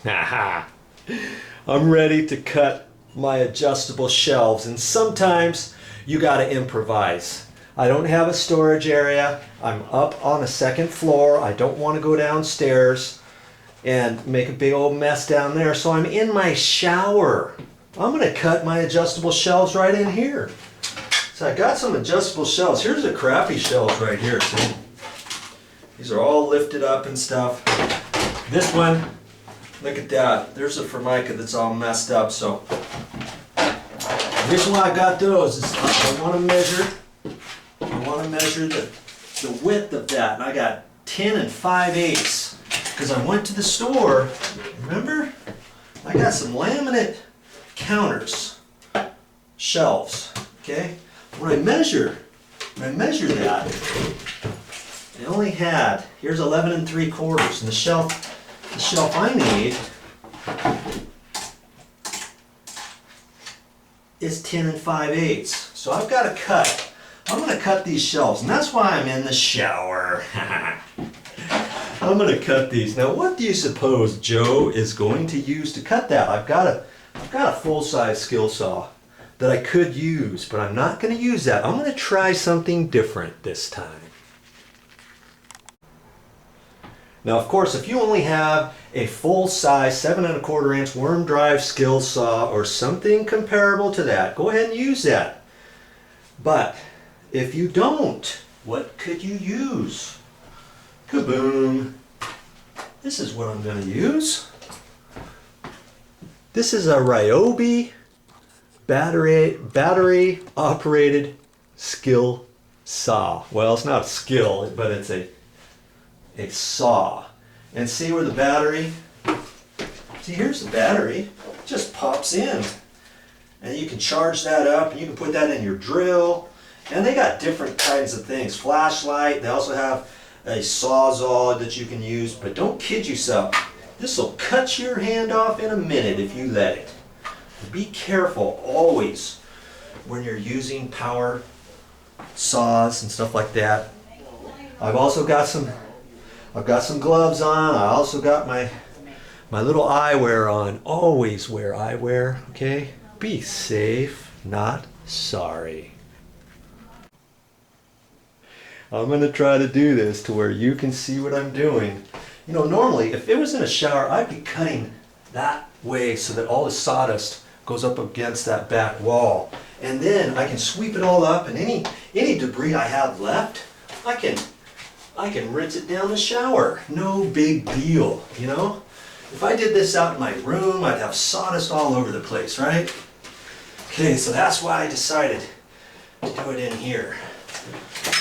Haha. I'm ready to cut my adjustable shelves, and sometimes you gotta improvise. I don't have a storage area. I'm up on a second floor. I don't want to go downstairs and make a big old mess down there, so I'm in my shower. I'm gonna cut my adjustable shelves right in here. So I got some adjustable shelves. Here's the crappy shelves right here, see? These are all lifted up and stuff. This one, look at that. There's a Formica that's all messed up, so the reason why I got those is I want to measure the width of that, and I got 10 5/8 because I went to the store. Remember, I got some laminate counters, shelves. Okay, when I measure that, it only had, here's 11 3/4, and the shelf I need is 10 5/8. So I'm gonna cut these shelves, and that's why I'm in the shower. I'm gonna cut these. Now what do you suppose Joe is going to use to cut that? I've got a full-size skill saw that I could use, but I'm not gonna use that. I'm gonna try something different this time. Now, of course, if you only have a full-size 7 1/4 inch worm drive skill saw or something comparable to that, go ahead and use that. But if you don't, what could you use? Kaboom! This is what I'm going to use. This is a Ryobi battery operated skill saw. Well, it's not a skill, but it's a saw. And see where the battery, see, here's the battery, it just pops in, and you can charge that up, and you can put that in your drill. And they got different kinds of things, flashlight. They also have a sawzall that you can use, but don't kid yourself, this will cut your hand off in a minute if you let it. Be careful always when you're using power saws and stuff like that. I've got some gloves on. I also got my little eyewear on. Always wear eyewear, okay? Be safe, not sorry. I'm gonna try to do this to where you can see what I'm doing. You know, normally if it was in a shower, I'd be cutting that way so that all the sawdust goes up against that back wall. And then I can sweep it all up, and any debris I have left, I can rinse it down the shower. No big deal, you know? If I did this out in my room, I'd have sawdust all over the place, right? Okay, so that's why I decided to do it in here.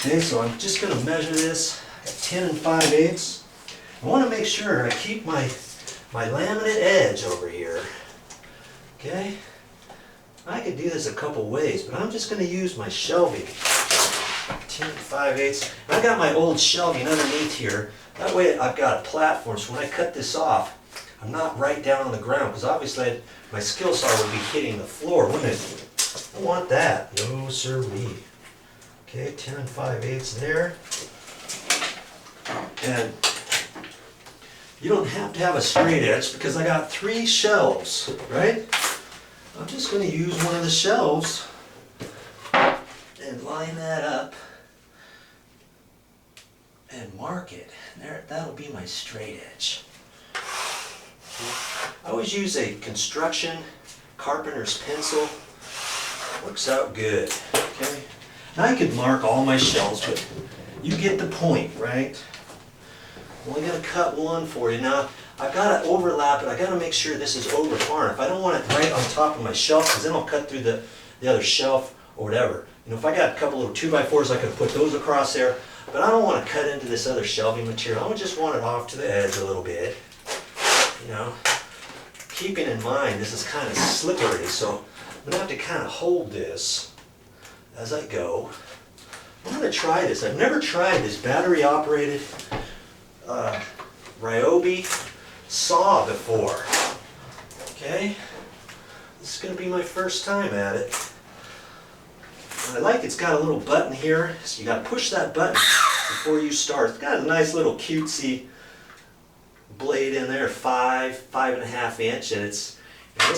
Okay, so I'm just gonna measure this at 10 5/8. I wanna make sure I keep my laminate edge over here. Okay? I could do this a couple ways, but I'm just gonna use my shelving. 10 5/8. I got my old shelving underneath here. That way I've got a platform, so when I cut this off, I'm not right down on the ground, because obviously my skill saw would be hitting the floor, wouldn't it? I don't want that. No sirree. Okay, 10 5/8 there. And you don't have to have a straight edge because I got 3 shelves, right? I'm just going to use one of the shelves and line that up and mark it. There, that'll be my straight edge. I always use a construction carpenter's pencil. Works out good. Okay. Now I could mark all my shelves, but you get the point, right? I'm only gonna cut one for you. Now I've got to overlap it. I got to make sure this is over far enough. I don't want it right on top of my shelf, because then I'll cut through the other shelf or whatever. You know, if I got a couple of 2x4s, I could put those across there. But I don't want to cut into this other shelving material. I just want it off to the edge a little bit. You know, keeping in mind this is kind of slippery, so I'm gonna have to kind of hold this as I go. I'm gonna try this. I've never tried this battery operated Ryobi saw before. Okay, this is gonna be my first time at it. What I like, it's got a little button here, so you gotta push that button before you start. It's got a nice little cutesy blade in there, 5.5 inch, and it's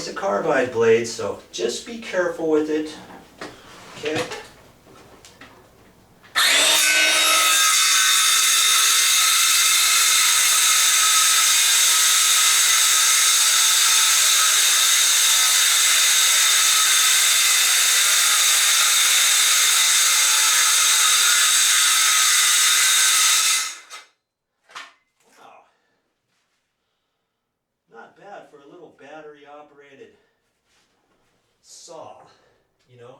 a carbide blade, so just be careful with it. Okay. Not bad for a little battery operated saw, you know.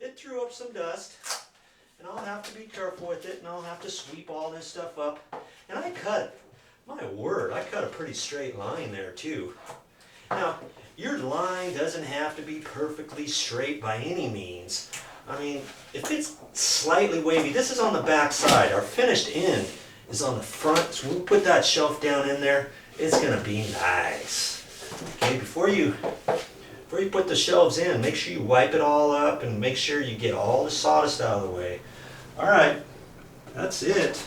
It threw up some dust, and I'll have to be careful with it, and I'll have to sweep all this stuff up. And I cut, my word, I cut a pretty straight line there too. Now, your line doesn't have to be perfectly straight by any means. I mean, if it's slightly wavy, this is on the back side. Our finished end is on the front, so we'll put that shelf down in there. It's gonna be nice. Okay, before you put the shelves in, make sure you wipe it all up and make sure you get all the sawdust out of the way. All right, that's it.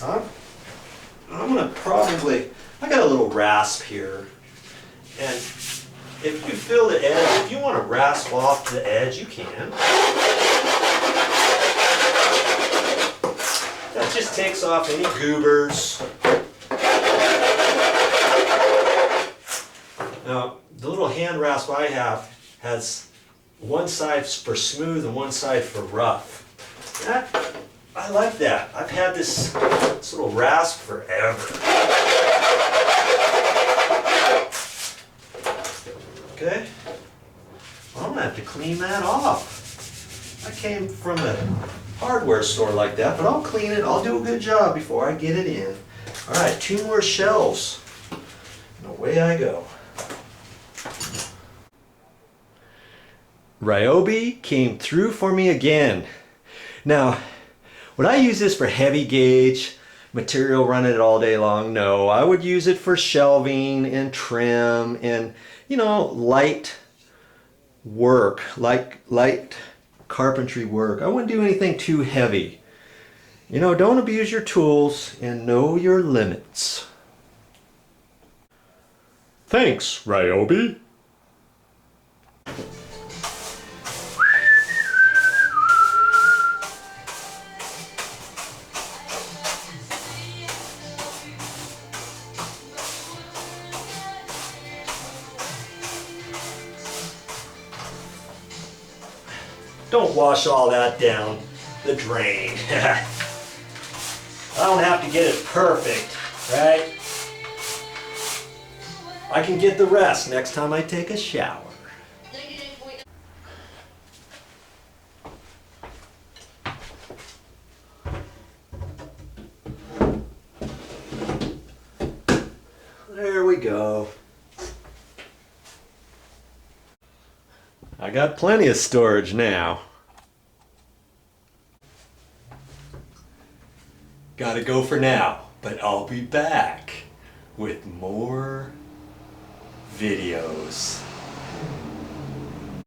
I'm gonna probably, I got a little rasp here, and if you feel the edge, if you want to rasp off the edge, you can. That just takes off any goobers. Now, the little hand rasp I have has one side for smooth and one side for rough. I like that. I've had this little rasp forever. Okay, well, I'm gonna have to clean that off. I came from a hardware store like that, but I'll clean it. I'll do a good job before I get it in. All right, 2 more shelves, and away I go. Ryobi came through for me again. Now, would I use this for heavy gauge material, running it all day long? No, I would use it for shelving and trim and, you know, light work, like light carpentry work. I wouldn't do anything too heavy. You know, don't abuse your tools and know your limits. Thanks, Ryobi. Don't wash all that down the drain. I don't have to get it perfect, right? I can get the rest next time I take a shower. There we go. I got plenty of storage now. Gotta go for now, but I'll be back with more videos.